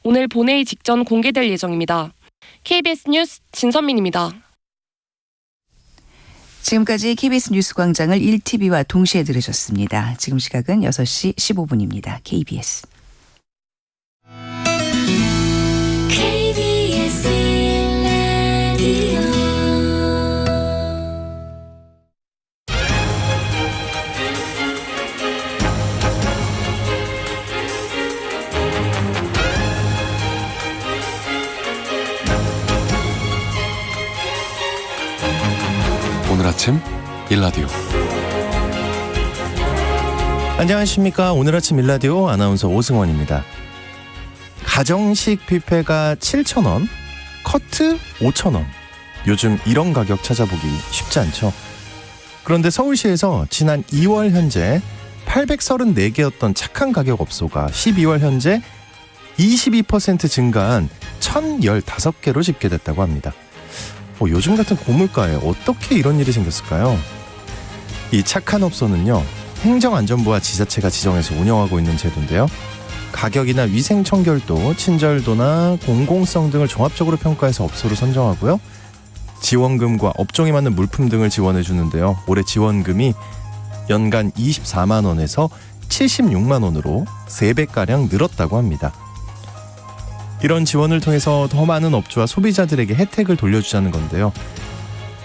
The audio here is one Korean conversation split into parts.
오늘 본회의 직전 공개될 예정입니다. KBS 뉴스 진선민입니다. 지금까지 KBS 뉴스 광장을 1TV와 동시에 들으셨습니다. 지금 시각은 6시 15분입니다. KBS. 오늘 아침 일라디오. 안녕하십니까. 오늘 아침 일라디오 아나운서 오승원입니다. 가정식 뷔페가 7,000원, 커트 5,000원. 요즘 이런 가격 찾아보기 쉽지 않죠. 그런데 서울시에서 지난 2월 현재 834개였던 착한 가격 업소가 12월 현재 22% 증가한 1,015개로 집계됐다고 합니다. 요즘 같은 고물가에 어떻게 이런 일이 생겼을까요? 이 착한 업소는요, 행정안전부와 지자체가 지정해서 운영하고 있는 제도인데요. 가격이나 위생 청결도, 친절도나 공공성 등을 종합적으로 평가해서 업소를 선정하고요. 지원금과 업종에 맞는 물품 등을 지원해 주는데요. 올해 지원금이 연간 24만 원에서 76만 원으로 3배가량 늘었다고 합니다. 이런 지원을 통해서 더 많은 업주와 소비자들에게 혜택을 돌려주자는 건데요.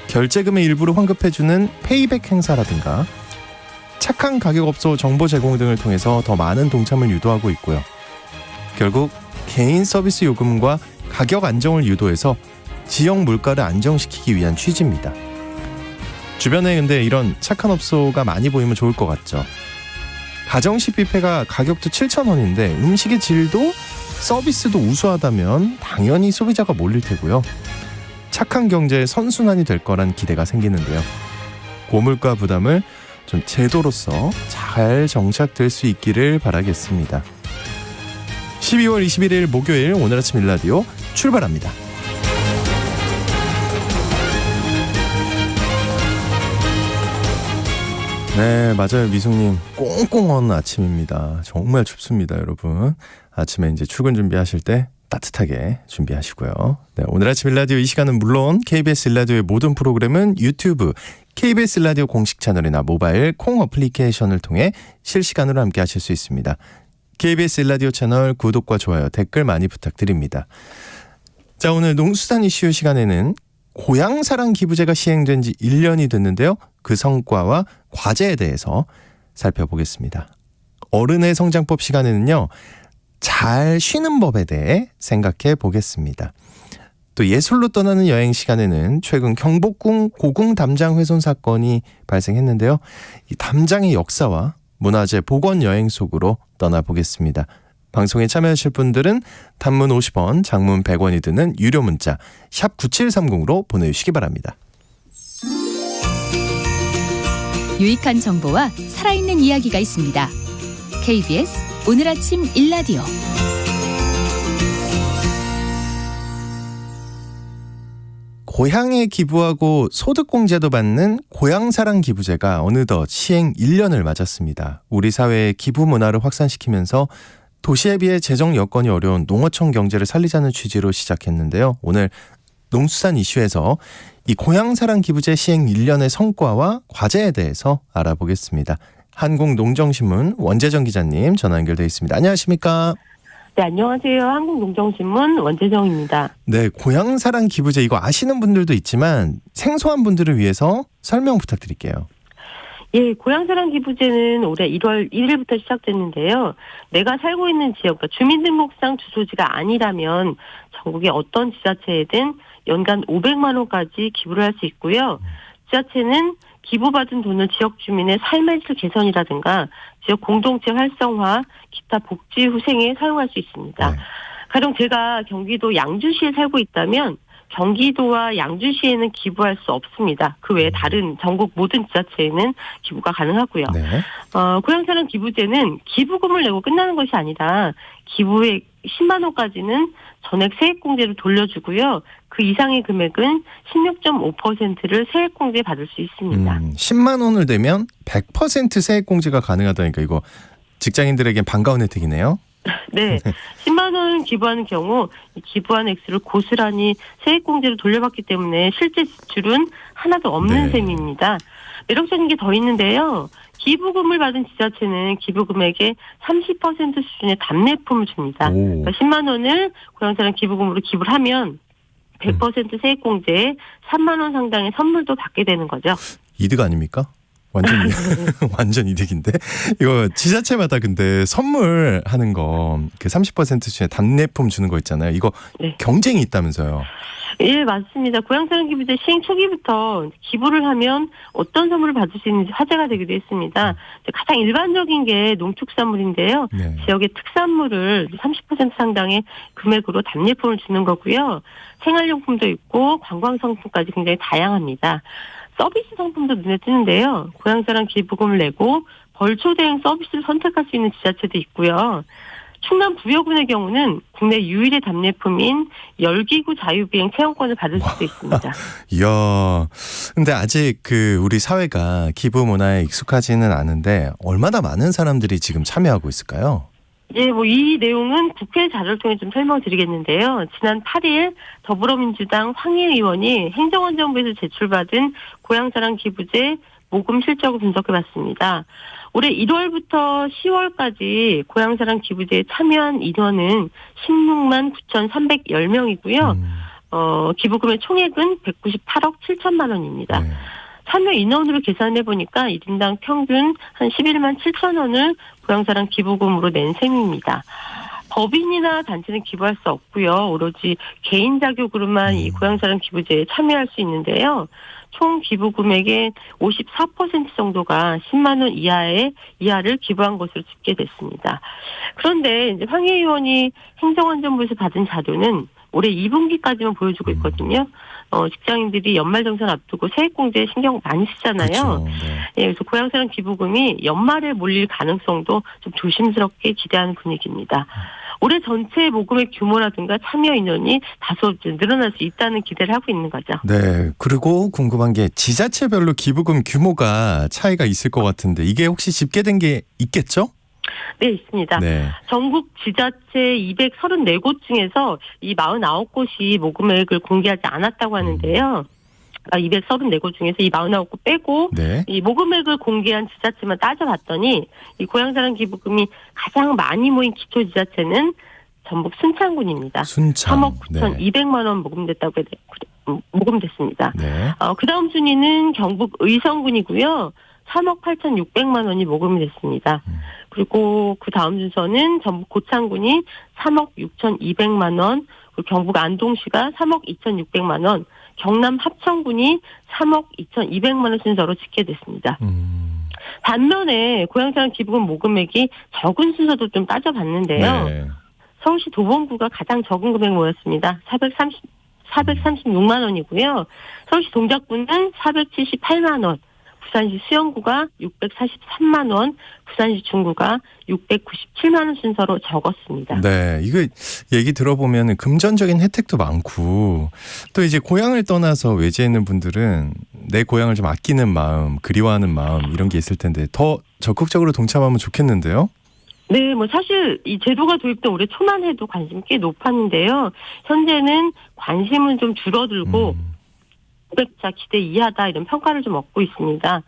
결제금의 일부를 환급해주는 페이백 행사라든가 착한 가격업소 정보 제공 등을 통해서 더 많은 동참을 유도하고 있고요. 결국 개인 서비스 요금과 가격 안정을 유도해서 지역 물가를 안정시키기 위한 취지입니다. 주변에 근데 이런 착한 업소가 많이 보이면 좋을 것 같죠. 가정식 뷔페가 가격도 7,000원인데 음식의 질도 서비스도 우수하다면 당연히 소비자가 몰릴 테고요. 착한 경제의 선순환이 될 거란 기대가 생기는데요. 고물가 부담을 좀 제도로서 잘 정착될 수 있기를 바라겠습니다. 12월 21일 목요일 오늘 아침 일라디오 출발합니다. 네, 맞아요. 미숙님, 꽁꽁언 아침입니다. 정말 춥습니다, 여러분. 아침에 이제 출근 준비하실 때 따뜻하게 준비하시고요. 네, 오늘 아침 일라디오 이 시간은 물론 KBS 일라디오의 모든 프로그램은 유튜브, KBS 일라디오 공식 채널이나 모바일 콩 어플리케이션을 통해 실시간으로 함께 하실 수 있습니다. KBS 일라디오 채널 구독과 좋아요, 댓글 많이 부탁드립니다. 자, 오늘 농수산 이슈 시간에는 고향사랑 기부제가 시행된 지 1년이 됐는데요. 그 성과와 과제에 대해서 살펴보겠습니다. 어른의 성장법 시간에는요, 잘 쉬는 법에 대해 생각해 보겠습니다. 또 예술로 떠나는 여행 시간에는 최근 경복궁 고궁 담장 훼손 사건이 발생했는데요. 이 담장의 역사와 문화재 복원 여행 속으로 떠나보겠습니다. 방송에 참여하실 분들은 단문 50원, 장문 100원이 드는 유료 문자 샵 9730으로 보내주시기 바랍니다. 유익한 정보와 살아있는 이야기가 있습니다. KBS 오늘 아침 일라디오. 고향에 기부하고 소득공제도 받는 고향사랑 기부제가 어느덧 시행 1년을 맞았습니다. 우리 사회의 기부 문화를 확산시키면서 도시에 비해 재정 여건이 어려운 농어촌 경제를 살리자는 취지로 시작했는데요. 오늘 농수산 이슈에서 이 고향사랑 기부제 시행 1년의 성과와 과제에 대해서 알아보겠습니다. 한국농정신문 원재정 기자님 전화 연결되어 있습니다. 안녕하십니까? 네, 안녕하세요. 한국농정신문 원재정입니다. 네, 고향사랑 기부제 이거 아시는 분들도 있지만 생소한 분들을 위해서 설명 부탁드릴게요. 예, 고향사랑 기부제는 올해 1월 1일부터 시작됐는데요. 내가 살고 있는 지역, 그러니까 주민등록상 주소지가 아니라면 전국의 어떤 지자체에든 연간 500만 원까지 기부를 할 수 있고요. 지자체는 기부받은 돈을 지역 주민의 삶의 질 개선이라든가 지역 공동체 활성화, 기타 복지 후생에 사용할 수 있습니다. 네. 가령 제가 경기도 양주시에 살고 있다면 경기도와 양주시에는 기부할 수 없습니다. 그 외에 다른 전국 모든 지자체에는 기부가 가능하고요. 네. 고향사랑 기부제는 기부금을 내고 끝나는 것이 아니라 기부액 10만 원까지는 전액 세액공제로 돌려주고요. 그 이상의 금액은 16.5%를 세액공제 받을 수 있습니다. 10만 원을 내면 100% 세액공제가 가능하다니까 이거 직장인들에겐 반가운 혜택이네요. 네. 10만 원 기부하는 경우 이 기부한 액수를 고스란히 세액공제로 돌려받기 때문에 실제 지출은 하나도 없는 네. 셈입니다. 매력적인 게 더 있는데요. 기부금을 받은 지자체는 기부금액의 30% 수준의 답례품을 줍니다. 오. 그러니까 10만 원을 고향사랑 기부금으로 기부를 하면 100% 세액공제에 3만 원 상당의 선물도 받게 되는 거죠. 이득 아닙니까? 완전 완전 이득인데 이거 지자체마다 근데 선물하는 거 그 30% 중에 답례품 주는 거 있잖아요. 이거 네. 경쟁이 있다면서요. 예, 맞습니다. 고향사랑 기부제 시행 초기부터 기부를 하면 어떤 선물을 받을 수 있는지 화제가 되기도 했습니다. 가장 일반적인 게 농축산물인데요. 네. 지역의 특산물을 30% 상당의 금액으로 답례품을 주는 거고요. 생활용품도 있고 관광상품까지 굉장히 다양합니다. 서비스 상품도 눈에 띄는데요. 고향사랑 기부금을 내고 벌초 대행 서비스를 선택할 수 있는 지자체도 있고요. 충남 부여군의 경우는 국내 유일의 답례품인 열기구 자유비행 체험권을 받을 수도 있습니다. 이야, 근데 아직 그 우리 사회가 기부 문화에 익숙하지는 않은데 얼마나 많은 사람들이 지금 참여하고 있을까요? 예, 이 내용은 국회 자료를 통해 좀 설명드리겠는데요. 지난 8일 더불어민주당 황희 의원이 행정안전부에서 제출받은 고향사랑 기부제 모금 실적을 분석해봤습니다. 올해 1월부터 10월까지 고향사랑 기부제에 참여한 인원은 16만 9,310명이고요. 기부금의 총액은 198억 7천만 원입니다. 네. 참여 인원으로 계산해 보니까 1인당 평균 한 11만 7천 원을 고향사랑 기부금으로 낸 셈입니다. 법인이나 단체는 기부할 수 없고요. 오로지 개인 자격으로만 이 고향사랑 기부제에 참여할 수 있는데요. 총 기부 금액의 54% 정도가 10만 원 이하를 기부한 것으로 집계됐습니다. 그런데 이제 황희 의원이 행정안전부에서 받은 자료는 올해 2분기까지만 보여주고 있거든요. 직장인들이 연말정산 앞두고 세액공제에 신경 많이 쓰잖아요. 그렇죠. 네. 예, 그래서 고향사랑 기부금이 연말에 몰릴 가능성도 좀 조심스럽게 기대하는 분위기입니다. 올해 전체 모금의 규모라든가 참여 인원이 다소 늘어날 수 있다는 기대를 하고 있는 거죠. 네. 그리고 궁금한 게 지자체별로 기부금 규모가 차이가 있을 것 같은데 이게 혹시 집계된 게 있겠죠? 네, 있습니다. 네. 전국 지자체 234곳 중에서 이 49곳이 모금액을 공개하지 않았다고 하는데요. 234곳 중에서 이 49곳 빼고 네. 이 모금액을 공개한 지자체만 따져봤더니 이 고향사랑 기부금이 가장 많이 모인 기초지자체는 전북 순창군입니다. 순창. 3억 9,200만 원 모금됐습니다. 네. 그 다음 순위는 경북 의성군이고요. 3억 8,600만 원이 모금이 됐습니다. 그리고 그 다음 순서는 전북 고창군이 3억 6,200만 원, 그리고 경북 안동시가 3억 2,600만 원, 경남 합천군이 3억 2,200만 원 순서로 집계됐습니다. 반면에 고향사랑 기부금 모금액이 적은 순서도 좀 따져봤는데요. 네. 서울시 도봉구가 가장 적은 금액 모였습니다. 436만 원이고요. 서울시 동작구는 478만 원, 부산시 수영구가 643만 원, 부산시 중구가 697만 원 순서로 적었습니다. 네, 이거 얘기 들어보면 금전적인 혜택도 많고 또 이제 고향을 떠나서 외지에 있는 분들은 내 고향을 좀 아끼는 마음, 그리워하는 마음 이런 게 있을 텐데 더 적극적으로 동참하면 좋겠는데요. 네, 사실 이 제도가 도입된 올해 초만 해도 관심이 꽤 높았는데요. 현재는 관심은 좀 줄어들고 500자 기대 이하다 이런 평가를 좀 얻고 있습니다.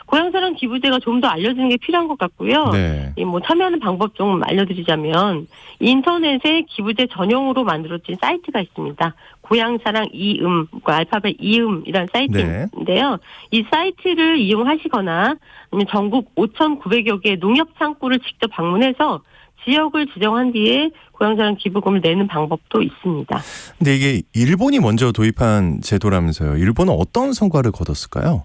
고향사랑 기부제가 좀 더 알려지는 게 필요한 것 같고요. 네. 참여하는 방법 좀 알려드리자면 인터넷에 기부제 전용으로 만들어진 사이트가 있습니다. 고향사랑 이음, 알파벳 이음이라는 사이트인데요. 이 사이트를 이용하시거나 아니면 전국 5,900여 개의 농협 창구를 직접 방문해서 지역을 지정한 뒤에 고향사랑 기부금을 내는 방법도 있습니다. 근데 이게 일본이 먼저 도입한 제도라면서요. 일본은 어떤 성과를 거뒀을까요?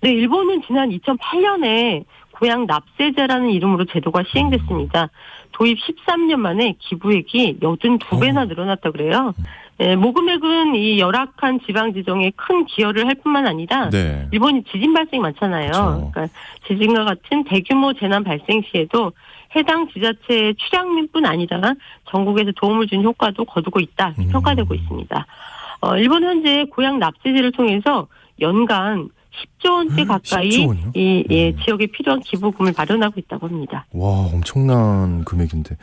네, 일본은 지난 2008년에 고향 납세제라는 이름으로 제도가 시행됐습니다. 도입 13년 만에 기부액이 82배나 늘어났다고 그래요. 네, 모금액은 이 열악한 지방 지정에 큰 기여를 할 뿐만 아니라 네. 일본이 지진 발생이 많잖아요. 그렇죠. 그러니까 지진과 같은 대규모 재난 발생 시에도 해당 지자체의 출향민뿐 아니라 전국에서 도움을 준 효과도 거두고 있다 평가되고 있습니다. 일본 현재 고향 납세제를 통해서 연간 10조 원대 가까이 10조 원이요? 지역에 필요한 기부금을 마련하고 있다고 합니다. 와, 엄청난 금액인데.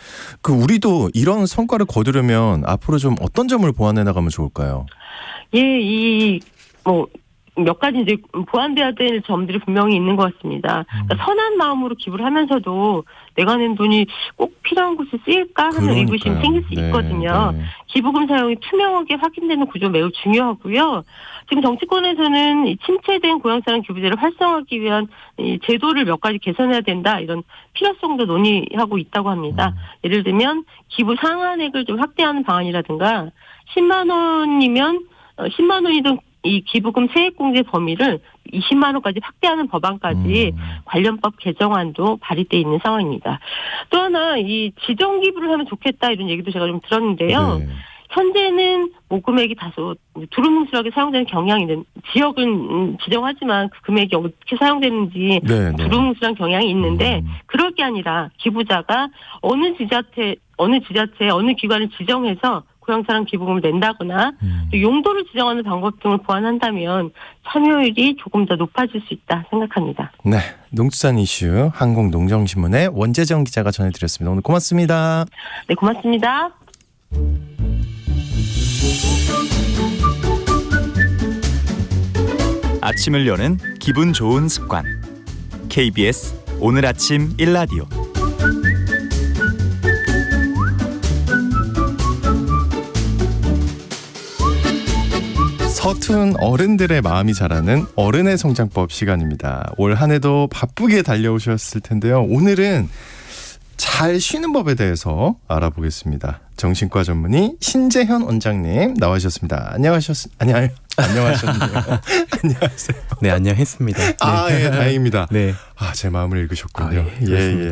우리도 이런 성과를 거두려면 앞으로 좀 어떤 점을 보완해 나가면 좋을까요? 예, 몇 가지 이제 보완돼야 될 점들이 분명히 있는 것 같습니다. 그러니까 선한 마음으로 기부를 하면서도 내가 낸 돈이 꼭 필요한 곳에 쓰일까 하는 의구심이 생길 수 있거든요. 네. 기부금 사용이 투명하게 확인되는 구조 매우 중요하고요. 지금 정치권에서는 이 침체된 고향사랑 기부제를 활성화하기 위한 이 제도를 몇 가지 개선해야 된다 이런 필요성도 논의하고 있다고 합니다. 예를 들면 기부 상한액을 좀 확대하는 방안이라든가 10만 원이면 10만 원이든 이 기부금 세액 공제 범위를 20만 원까지 확대하는 법안까지 관련법 개정안도 발의돼 있는 상황입니다. 또 하나 이 지정 기부를 하면 좋겠다 이런 얘기도 제가 좀 들었는데요. 네. 현재는 모금액이 다소 두루뭉술하게 사용되는 경향이 있는 지역은 지정하지만 그 금액이 어떻게 사용되는지 네. 두루뭉술한 경향이 있는데 그럴 게 아니라 기부자가 어느 지자체 어느 기관을 지정해서 고향사랑 기부금을 낸다거나 또 용도를 지정하는 방법 등을 보완한다면 참여율이 조금 더 높아질 수 있다 생각합니다. 네, 농수산 이슈 한국농정신문의 원재정 기자가 전해드렸습니다. 오늘 고맙습니다. 네, 고맙습니다. 아침을 여는 기분 좋은 습관. KBS 오늘 아침 1라디오. 서툰 어른들의 마음이 자라는 어른의 성장법 시간입니다. 올 한 해도 바쁘게 달려오셨을 텐데요. 오늘은 잘 쉬는 법에 대해서 알아보겠습니다. 정신과 전문의 신재현 원장님 나와주셨습니다. 안녕하셨네요. 안녕하세요. 네, 안녕했습니다. 네. 예, 다행입니다. 네. 제 마음을 읽으셨군요. 예.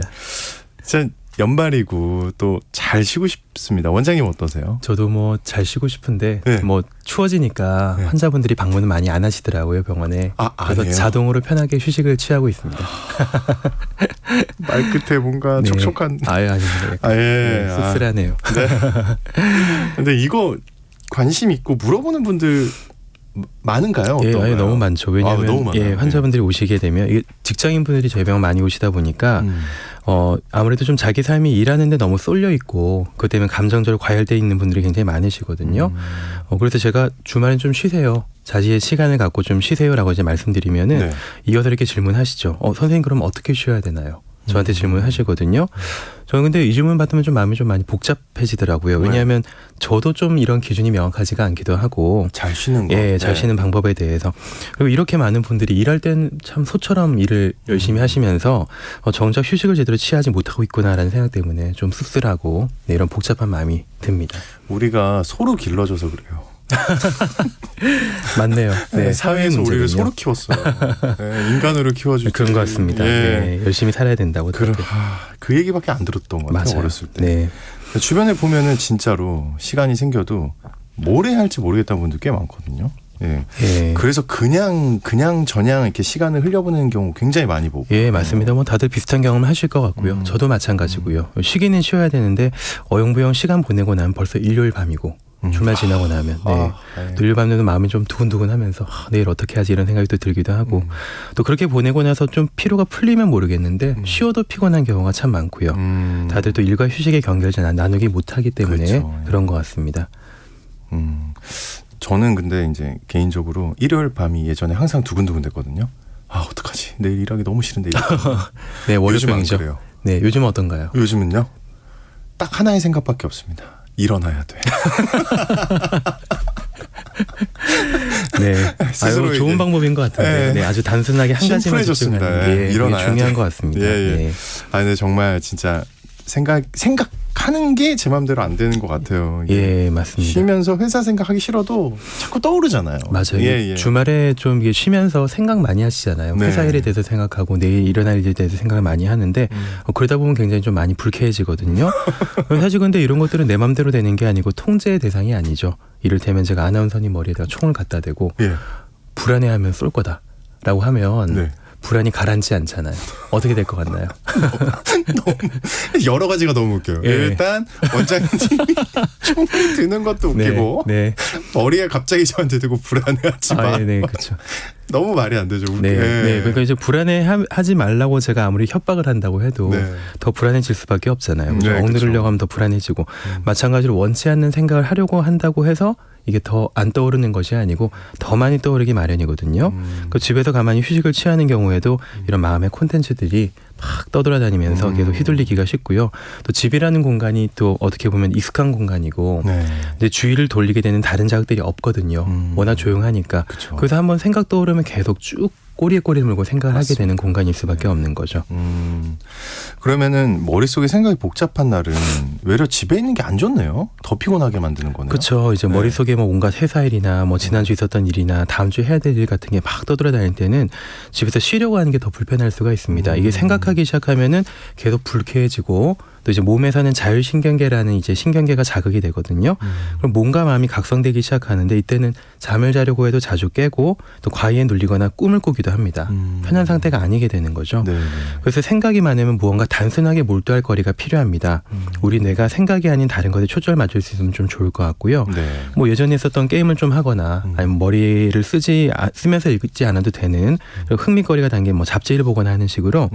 진짜 연말이고 또 잘 쉬고 싶습니다. 원장님 어떠세요? 저도 뭐 잘 쉬고 싶은데 네. 뭐 추워지니까 네. 환자분들이 방문을 많이 안 하시더라고요, 병원에. 그래서 아니에요? 자동으로 편하게 휴식을 취하고 있습니다. 말 끝에 뭔가 네. 촉촉한. 아닙니다. 예. 네, 씁쓸하네요. 네. 근데 이거 관심 있고 물어보는 분들 많은가요? 예, 어떤가요? 너무 많죠. 왜냐하면 너무 많아요. 환자분들이 오시게 되면 이게 직장인분들이 저희 병원 많이 오시다 보니까 아무래도 좀 자기 삶이 일하는데 너무 쏠려 있고 그 때문에 감정적으로 과열돼 있는 분들이 굉장히 많으시거든요. 그래서 제가 주말엔 좀 쉬세요. 자기의 시간을 갖고 좀 쉬세요라고 이제 말씀드리면은 네. 이어서 이렇게 질문하시죠. 선생님 그럼 어떻게 쉬어야 되나요? 저한테 질문하시거든요. 저는 근데 이 질문 받으면 좀 마음이 좀 많이 복잡해지더라고요. 왜냐하면 저도 좀 이런 기준이 명확하지가 않기도 하고 잘 쉬는 거. 예, 잘 쉬는 방법에 대해서. 그리고 이렇게 많은 분들이 일할 땐 참 소처럼 일을 열심히 하시면서 정작 휴식을 제대로 취하지 못하고 있구나라는 생각 때문에 좀 씁쓸하고 이런 복잡한 마음이 듭니다. 우리가 소로 길러줘서 그래요. 맞네요. 네, 사회에서 우리를 문제군요. 소로 키웠어요. 네, 인간으로 키워주지. 그런 것 같습니다. 예. 네, 열심히 살아야 된다고. 그 얘기밖에 안 들었던 것 같아요. 맞아요. 어렸을 때. 네. 주변에 보면은 진짜로 시간이 생겨도 뭘 해야 할지 모르겠다는 분들 꽤 많거든요. 예. 예. 그래서 그냥 이렇게 시간을 흘려보내는 경우 굉장히 많이 보고. 예, 맞습니다. 뭐 다들 비슷한 경험을 하실 것 같고요. 저도 마찬가지고요. 쉬기는 쉬어야 되는데 어영부영 시간 보내고 나면 벌써 일요일 밤이고 주말 지나고 나면 또 일요일 밤에도 마음이 좀 두근두근하면서 내일 어떻게 하지 이런 생각이 또 들기도 하고 또 그렇게 보내고 나서 좀 피로가 풀리면 모르겠는데 쉬어도 피곤한 경우가 참 많고요. 다들 또 일과 휴식의 경계를 잘 나누기 못하기 때문에 그렇죠. 그런 것 같습니다. 저는 근데 이제 개인적으로 일요일 밤이 예전에 항상 두근두근댔거든요. 어떡하지? 내일 일하기 너무 싫은데. 네, 요즘 안 월요병이죠. 그래요. 네, 요즘 어떤가요? 요즘은요? 딱 하나의 생각밖에 없습니다. 일어나야 돼. 네, 스스로 좋은 이제- 방법인 것 같은데 네, 아주 단순하게 한 가지만 심플해졌습니다. 집중하는 게 일어나야 중요한 돼. 것 같습니다. 예. 네. 근데 정말 진짜 생각하는 게 제 마음대로 안 되는 것 같아요. 이게 예, 맞습니다. 쉬면서 회사 생각하기 싫어도 자꾸 떠오르잖아요. 맞아요. 예. 주말에 좀 이게 쉬면서 생각 많이 하시잖아요. 네. 회사 일에 대해서 생각하고 내일 일어날 일에 대해서 생각을 많이 하는데 그러다 보면 굉장히 좀 많이 불쾌해지거든요. 사실 근데 이런 것들은 내 맘대로 되는 게 아니고 통제의 대상이 아니죠. 이를테면 제가 아나운서님 머리에다가 총을 갖다 대고 예. 불안해하면 쏠 거다라고 하면 네. 불안이 가라앉지 않잖아요. 어떻게 될 것 같나요? 여러 가지가 너무 웃겨요. 예. 일단 원장님이 총을 드는 것도 웃기고 네. 머리에 갑자기 저한테 대고 불안해하지 마. 네, 그렇죠. 너무 말이 안 되죠. 네, 네. 그러니까 이제 불안해하지 말라고 제가 아무리 협박을 한다고 해도 네. 더 불안해질 수밖에 없잖아요. 네, 억누르려고 그렇죠. 하면 더 불안해지고 마찬가지로 원치 않는 생각을 하려고 한다고 해서 이게 더 안 떠오르는 것이 아니고 더 많이 떠오르기 마련이거든요. 그 집에서 가만히 휴식을 취하는 경우에도 이런 마음의 콘텐츠들이 막 떠돌아다니면서 계속 휘둘리기가 쉽고요. 또 집이라는 공간이 또 어떻게 보면 익숙한 공간이고 네. 근데 주의를 돌리게 되는 다른 자극들이 없거든요. 워낙 조용하니까. 그쵸. 그래서 한번 생각 떠오르면 계속 쭉 꼬리에 꼬리 물고 생각을 맞습니다. 하게 되는 공간일 수밖에 없는 거죠. 그러면은 머릿속에 생각이 복잡한 날은 외려 집에 있는 게 안 좋네요. 더 피곤하게 만드는 거네요. 그렇죠. 이제 네. 머릿속에 뭐 온갖 회사 일이나 뭐 지난주 있었던 일이나 다음 주 해야 될 일 같은 게 막 떠돌아다닐 때는 집에서 쉬려고 하는 게 더 불편할 수가 있습니다. 이게 생각하기 시작하면은 계속 불쾌해지고 또 이제 몸에서는 자율신경계라는 이제 신경계가 자극이 되거든요. 그럼 몸과 마음이 각성되기 시작하는데 이때는 잠을 자려고 해도 자주 깨고 또 과의에 눌리거나 꿈을 꾸기도 합니다. 편한 상태가 아니게 되는 거죠. 네. 그래서 생각이 많으면 무언가 단순하게 몰두할 거리가 필요합니다. 우리 뇌가 생각이 아닌 다른 것에 초점을 맞출 수 있으면 좀 좋을 것 같고요. 네. 뭐 예전에 했었던 게임을 좀 하거나 아니면 머리를 쓰면서 읽지 않아도 되는 흥미거리가 담긴 뭐 잡지를 보거나 하는 식으로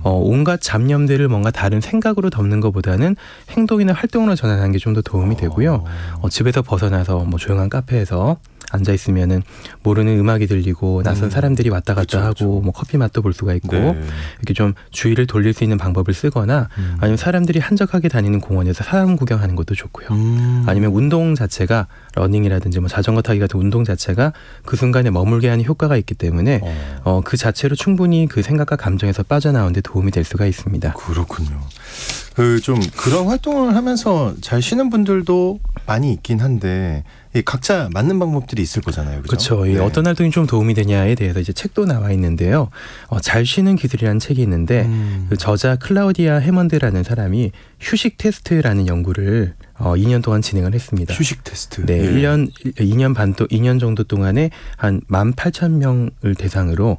온갖 잡념들을 뭔가 다른 생각으로 덮는 것보다는 행동이나 활동으로 전환하는 게 좀 더 도움이 되고요. 집에서 벗어나서 뭐 조용한 카페에서 앉아 있으면은 모르는 음악이 들리고 낯선 사람들이 왔다 갔다 그쵸, 하고 그쵸. 뭐 커피 맛도 볼 수가 있고 네. 이렇게 좀 주의를 돌릴 수 있는 방법을 쓰거나 아니면 사람들이 한적하게 다니는 공원에서 사람 구경하는 것도 좋고요. 아니면 운동 자체가 러닝이라든지 뭐 자전거 타기 같은 운동 자체가 그 순간에 머물게 하는 효과가 있기 때문에 그 자체로 충분히 그 생각과 감정에서 빠져나오는데 도움이 될 수가 있습니다. 그렇군요. 그 좀 그런 활동을 하면서 잘 쉬는 분들도 많이 있긴 한데 이 각자 맞는 방법들이 있을 거잖아요. 그렇죠? 그렇죠. 이 어떤 활동이 좀 도움이 되냐에 대해서 이제 책도 나와 있는데요. 잘 쉬는 기술이라는 책이 있는데 그 저자 클라우디아 해먼드라는 사람이 휴식 테스트라는 연구를 2년 동안 진행을 했습니다. 휴식 테스트. 네, 예. 2년 정도 동안에 한 18,000명을 대상으로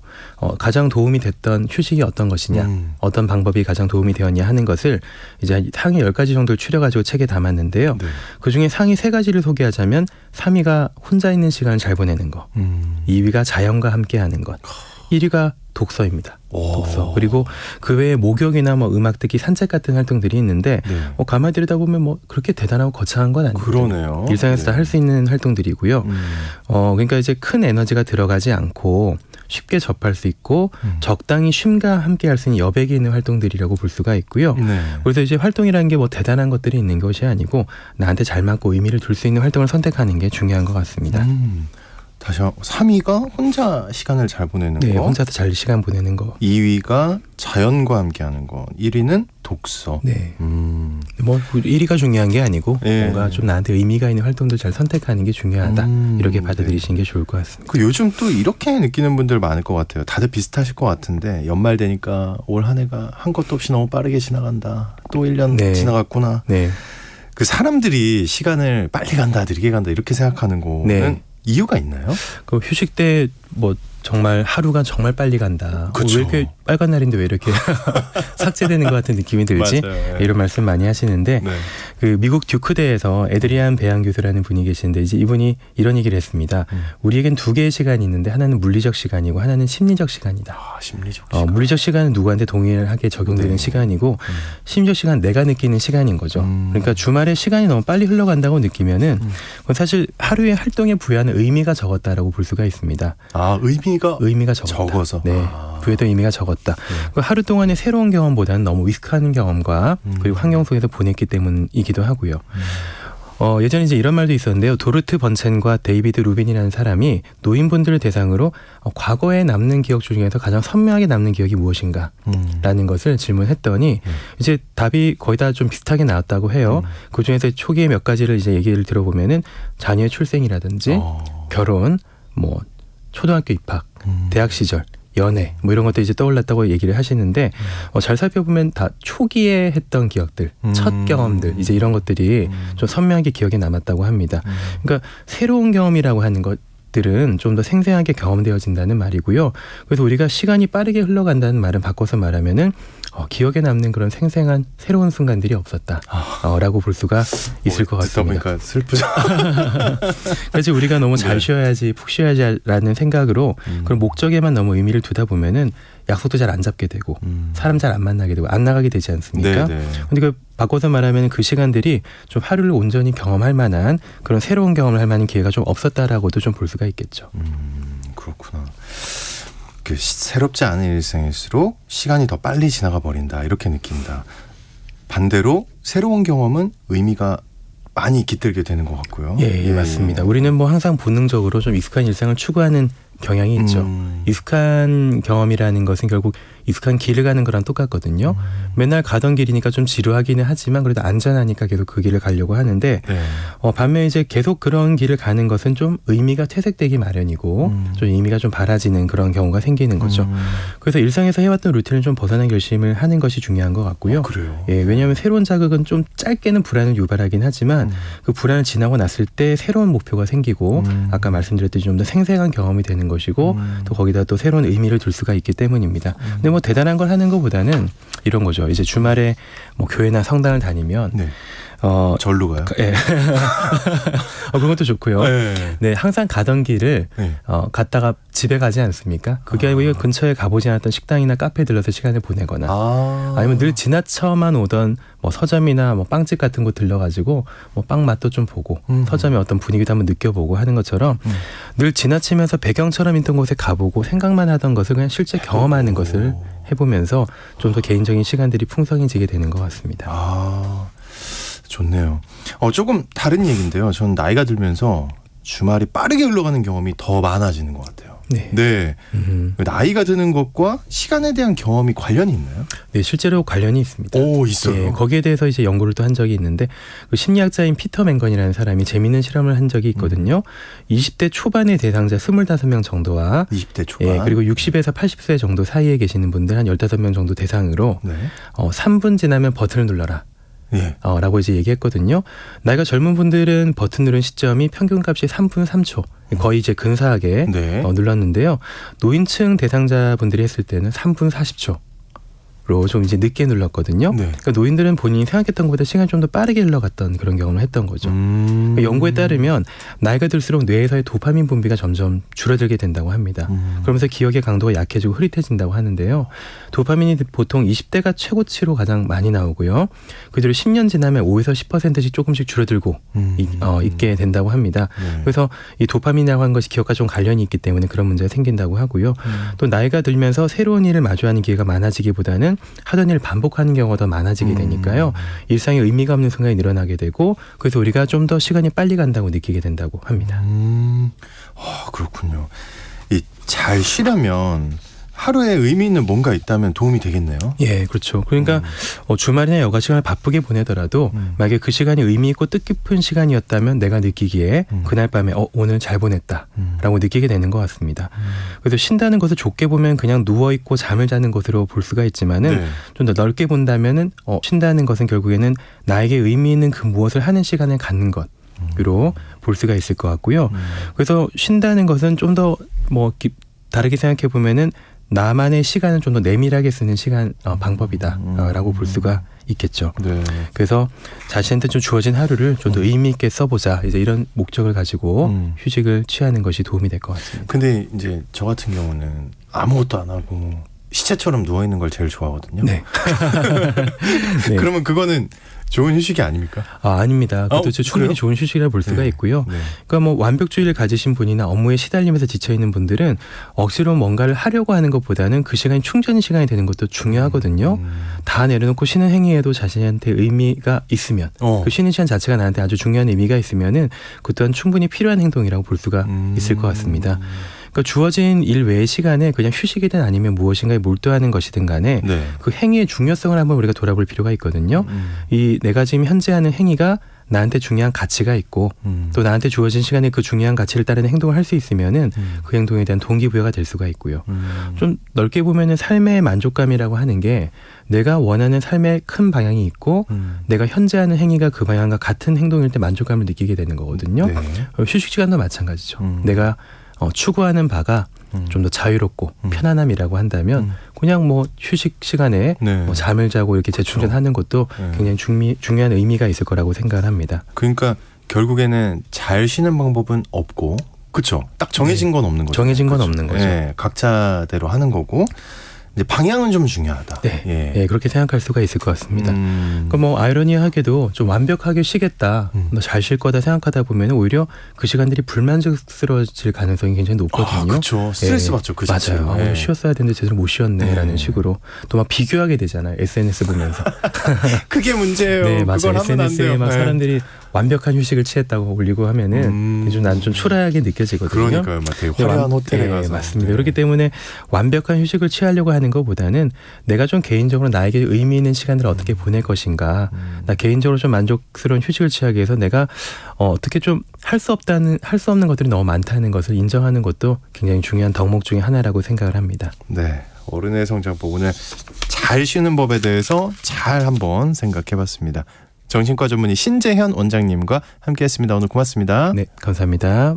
가장 도움이 됐던 휴식이 어떤 것이냐, 어떤 방법이 가장 도움이 되었냐 하는 것을 이제 상위 10가지 정도를 추려가지고 책에 담았는데요. 네. 그중에 상위 3가지를 소개하자면 3위가 혼자 있는 시간을 잘 보내는 것, 2위가 자연과 함께하는 것, 1위가 독서입니다. 독서. 그리고 그 외에 목욕이나 뭐 음악 듣기, 산책 같은 활동들이 있는데 네. 가만히 들여다보면 뭐 그렇게 대단하고 거창한 건 아니에요. 그러네요. 일상에서 다 네. 할 수 있는 활동들이고요. 그러니까 이제 큰 에너지가 들어가지 않고 쉽게 접할 수 있고 적당히 쉼과 함께 할 수 있는 여백이 있는 활동들이라고 볼 수가 있고요. 네. 그래서 이제 활동이라는 게 뭐 대단한 것들이 있는 것이 아니고 나한테 잘 맞고 의미를 둘 수 있는 활동을 선택하는 게 중요한 것 같습니다. 다시 3위가 혼자 시간을 잘 보내는 네, 거. 혼자서 잘 시간 보내는 거. 2위가 자연과 함께하는 거. 1위는 독서. 네. 뭐 1위가 중요한 게 아니고 예. 뭔가 좀 나한테 의미가 있는 활동들 잘 선택하는 게 중요하다. 이렇게 받아들이시는 게 좋을 것 같습니다. 그 요즘 또 이렇게 느끼는 분들 많을 것 같아요. 다들 비슷하실 것 같은데 연말 되니까 올 한 해가 한 것도 없이 너무 빠르게 지나간다. 또 1년 네. 지나갔구나. 네. 그 사람들이 시간을 빨리 간다, 느리게 간다 이렇게 생각하는 거는 네. 이유가 있나요? 그 휴식 때 뭐 정말 하루가 정말 빨리 간다. 그쵸. 왜 이렇게 빨간 날인데 왜 이렇게 삭제되는 것 같은 느낌이 들지? 맞아요. 이런 말씀 많이 하시는데 네. 그 미국 듀크대에서 에드리안 배양 교수라는 분이 계시는데 이제 이분이 이런 얘기를 했습니다. 우리에겐 2개의 시간이 있는데 하나는 물리적 시간이고 하나는 심리적 시간이다. 심리적 시간. 물리적 시간은 누구한테 동일하게 적용되는 네. 시간이고 심리적 시간 내가 느끼는 시간인 거죠. 그러니까 주말에 시간이 너무 빨리 흘러간다고 느끼면은 그건 사실 하루의 활동에 부여하는 의미가 적었다라고 볼 수가 있습니다. 의미가 적었다. 적어서. 네. 부여된 의미가 적었다. 하루 동안의 새로운 경험보다는 너무 익숙한 경험과 그리고 환경 속에서 보냈기 때문이기도 하고요. 예전에 이제 이런 말도 있었는데요. 도르트 번첸과 데이비드 루빈이라는 사람이 노인분들을 대상으로 과거에 남는 기억 중에서 가장 선명하게 남는 기억이 무엇인가? 라는 것을 질문했더니 이제 답이 거의 다 좀 비슷하게 나왔다고 해요. 그 중에서 초기에 몇 가지를 이제 얘기를 들어보면은 자녀의 출생이라든지 결혼, 뭐 초등학교 입학, 대학 시절, 연애 뭐 이런 것도 이제 떠올랐다고 얘기를 하시는데 잘 살펴보면 다 초기에 했던 기억들, 첫 경험들 이제 이런 것들이 좀 선명하게 기억에 남았다고 합니다. 그러니까 새로운 경험이라고 하는 것 것들은 좀 더 생생하게 경험되어진다는 말이고요. 그래서 우리가 시간이 빠르게 흘러간다는 말은 바꿔서 말하면은 기억에 남는 그런 생생한 새로운 순간들이 없었다라고 볼 수가 있을 것 듣다 같습니다. 보니까 슬프죠. 그래서 우리가 너무 잘 네. 쉬어야지, 푹 쉬어야지라는 생각으로 그런 목적에만 너무 의미를 두다 보면은 약속도 잘 안 잡게 되고 사람 잘 안 만나게 되고 안 나가게 되지 않습니까? 네. 근데 그 바꿔서 말하면 그 시간들이 좀 하루를 온전히 경험할 만한 그런 새로운 경험을 할 만한 기회가 좀 없었다라고도 좀 볼 수가 있겠죠. 그렇구나. 그 새롭지 않은 일생일수록 시간이 더 빨리 지나가 버린다 이렇게 느낀다. 반대로 새로운 경험은 의미가 많이 깃들게 되는 것 같고요. 예, 맞습니다. 우리는 뭐 항상 본능적으로 좀 익숙한 일상을 추구하는 경향이 있죠. 익숙한 경험이라는 것은 결국 익숙한 길을 가는 거랑 똑같거든요. 맨날 가던 길이니까 좀 지루하기는 하지만 그래도 안전하니까 계속 그 길을 가려고 하는데 네. 반면 이제 계속 그런 길을 가는 것은 좀 의미가 퇴색되기 마련이고 좀 의미가 좀 바라지는 그런 경우가 생기는 거죠. 그래서 일상에서 해왔던 루틴을 좀 벗어난 결심을 하는 것이 중요한 것 같고요. 그래요. 예, 왜냐하면 새로운 자극은 좀 짧게는 불안을 유발하긴 하지만 그 불안을 지나고 났을 때 새로운 목표가 생기고 아까 말씀드렸듯이 좀 더 생생한 경험이 되는 것이고 또 거기다 또 새로운 의미를 둘 수가 있기 때문입니다. 근데 뭐 대단한 걸 하는 것보다는 이런 거죠. 이제 주말에 뭐 교회나 성당을 다니면 네. 절로 가요? 예. 그런 것도 좋고요. 네. 네, 항상 가던 길을 네. 갔다가 집에 가지 않습니까? 그게 아니고 근처에 가보지 않았던 식당이나 카페에 들러서 시간을 보내거나 아니면 늘 지나쳐만 오던 뭐 서점이나 뭐 빵집 같은 곳 들러가지고 뭐 빵 맛도 좀 보고 서점의 어떤 분위기도 한번 느껴보고 하는 것처럼 늘 지나치면서 배경처럼 있던 곳에 가보고 생각만 하던 것을 그냥 실제 경험하는 것을 해보면서 좀 더 개인적인 시간들이 풍성해지게 되는 것 같습니다. 좋네요. 조금 다른 얘기인데요. 전 나이가 들면서 주말이 빠르게 흘러가는 경험이 더 많아지는 것 같아요. 네. 나이가 드는 것과 시간에 대한 경험이 관련이 있나요? 네, 실제로 관련이 있습니다. 있어요. 네, 거기에 대해서 이제 연구를 또 한 적이 있는데 그 심리학자인 피터 맹건이라는 사람이 재미있는 실험을 한 적이 있거든요. 20대 초반의 대상자 25명 정도와 20대 초반. 예, 그리고 60에서 80세 정도 사이에 계시는 분들 한 15명 정도 대상으로 네. 3분 지나면 버튼을 눌러라. 예. 라고 이제 얘기했거든요. 나이가 젊은 분들은 버튼 누른 시점이 평균값이 3분 3초. 거의 이제 근사하게 네. 눌렀는데요. 노인층 대상자분들이 했을 때는 3분 40초. 로 좀 이제 늦게 눌렀거든요. 네. 그러니까 노인들은 본인이 생각했던 것보다 시간이 좀 더 빠르게 흘러갔던 그런 경험을 했던 거죠. 그러니까 연구에 따르면 나이가 들수록 뇌에서의 도파민 분비가 점점 줄어들게 된다고 합니다. 그러면서 기억의 강도가 약해지고 흐릿해진다고 하는데요. 도파민이 보통 20대가 최고치로 가장 많이 나오고요. 그 뒤로 10년 지나면 5에서 10%씩 조금씩 줄어들고 있게 된다고 합니다. 네. 그래서 이 도파민이라고 하는 것이 기억과 좀 관련이 있기 때문에 그런 문제가 생긴다고 하고요. 또 나이가 들면서 새로운 일을 마주하는 기회가 많아지기보다는 하던 일을 반복하는 경우가 더 많아지게 되니까요. 일상에 의미가 없는 순간이 늘어나게 되고 그래서 우리가 좀 더 시간이 빨리 간다고 느끼게 된다고 합니다. 그렇군요. 잘 쉬려면 하루에 의미 있는 뭔가 있다면 도움이 되겠네요. 예, 그렇죠. 그러니까 주말이나 여가 시간을 바쁘게 보내더라도 만약에 그 시간이 의미 있고 뜻깊은 시간이었다면 내가 느끼기에 그날 밤에 오늘 잘 보냈다라고 느끼게 되는 것 같습니다. 그래서 쉰다는 것을 좁게 보면 그냥 누워 있고 잠을 자는 것으로 볼 수가 있지만은 네. 좀 더 넓게 본다면은 쉰다는 것은 결국에는 나에게 의미 있는 그 무엇을 하는 시간을 갖는 것으로 볼 수가 있을 것 같고요. 그래서 쉰다는 것은 좀 더 뭐 다르게 생각해 보면은 나만의 시간을 좀 더 내밀하게 쓰는 시간 방법이다라고 볼 수가 있겠죠. 네. 그래서 자신한테 좀 주어진 하루를 좀 더 의미 있게 써보자. 이제 이런 목적을 가지고 휴식을 취하는 것이 도움이 될 것 같습니다. 근데 이제 저 같은 경우는 아무것도 안 하고 시체처럼 누워 있는 걸 제일 좋아하거든요. 네. 네. 그러면 그거는 좋은 휴식이 아닙니까? 아닙니다. 그것도 충분히 그래요? 좋은 휴식이라 볼 수가 네. 있고요. 네. 그러니까 뭐 완벽주의를 가지신 분이나 업무에 시달리면서 지쳐 있는 분들은 억지로 뭔가를 하려고 하는 것보다는 그 시간이 충전의 시간이 되는 것도 중요하거든요. 다 내려놓고 쉬는 행위에도 자신한테 의미가 있으면 그 쉬는 시간 자체가 나한테 아주 중요한 의미가 있으면은 그 또한 충분히 필요한 행동이라고 볼 수가 있을 것 같습니다. 그러니까 주어진 일 외의 시간에 그냥 휴식이든 아니면 무엇인가에 몰두하는 것이든 간에 네. 그 행위의 중요성을 한번 우리가 돌아볼 필요가 있거든요. 이 내가 지금 현재 하는 행위가 나한테 중요한 가치가 있고 또 나한테 주어진 시간에 그 중요한 가치를 따르는 행동을 할 수 있으면은 그 행동에 대한 동기부여가 될 수가 있고요. 좀 넓게 보면은 삶의 만족감이라고 하는 게 내가 원하는 삶의 큰 방향이 있고 내가 현재 하는 행위가 그 방향과 같은 행동일 때 만족감을 느끼게 되는 거거든요. 네. 휴식 시간도 마찬가지죠. 내가 추구하는 바가 좀 더 자유롭고 편안함이라고 한다면 그냥 뭐 휴식 시간에 네. 뭐 잠을 자고 이렇게 재충전하는 것도 네. 굉장히 중요한 의미가 있을 거라고 생각을 합니다. 그러니까 결국에는 잘 쉬는 방법은 없고, 그렇죠? 딱 정해진 건 없는 거죠. 정해진 건 그쵸? 없는 거죠. 예, 각자대로 하는 거고, 이제 방향은 좀 중요하다. 네, 예. 예, 그렇게 생각할 수가 있을 것 같습니다. 음. 그 뭐 아이러니하게도 좀 완벽하게 쉬겠다, 너 잘 쉴 거다 생각하다 보면 오히려 그 시간들이 불만족스러워질 가능성이 굉장히 높거든요. 그렇죠. 스트레스 예, 받죠. 그 자체로. 맞아요. 예. 오늘 쉬었어야 되는데 제대로 못 쉬었네라는 네. 식으로 또 막 비교하게 되잖아요. SNS 보면서. 그게 문제예요. 네, 맞아요. 그걸 하면 안 SNS에 돼요. 막 네. 사람들이 완벽한 휴식을 취했다고 올리고 하면은 난 좀 초라하게 느껴지거든요. 그러니까요. 막 되게 화려한 호텔에 네, 가서. 맞습니다. 네. 그렇기 때문에 완벽한 휴식을 취하려고 하는 것보다는 내가 좀 개인적으로 나에게 의미 있는 시간을 어떻게 보낼 것인가. 나 개인적으로 좀 만족스러운 휴식을 취하기 위해서 내가 어떻게 좀 할 수 없는 것들이 너무 많다는 것을 인정하는 것도 굉장히 중요한 덕목 중에 하나라고 생각을 합니다. 네. 어른의 성장법, 오늘 잘 쉬는 법에 대해서 잘 한번 생각해봤습니다. 정신과 전문의 신재현 원장님과 함께했습니다. 오늘 고맙습니다. 네, 감사합니다.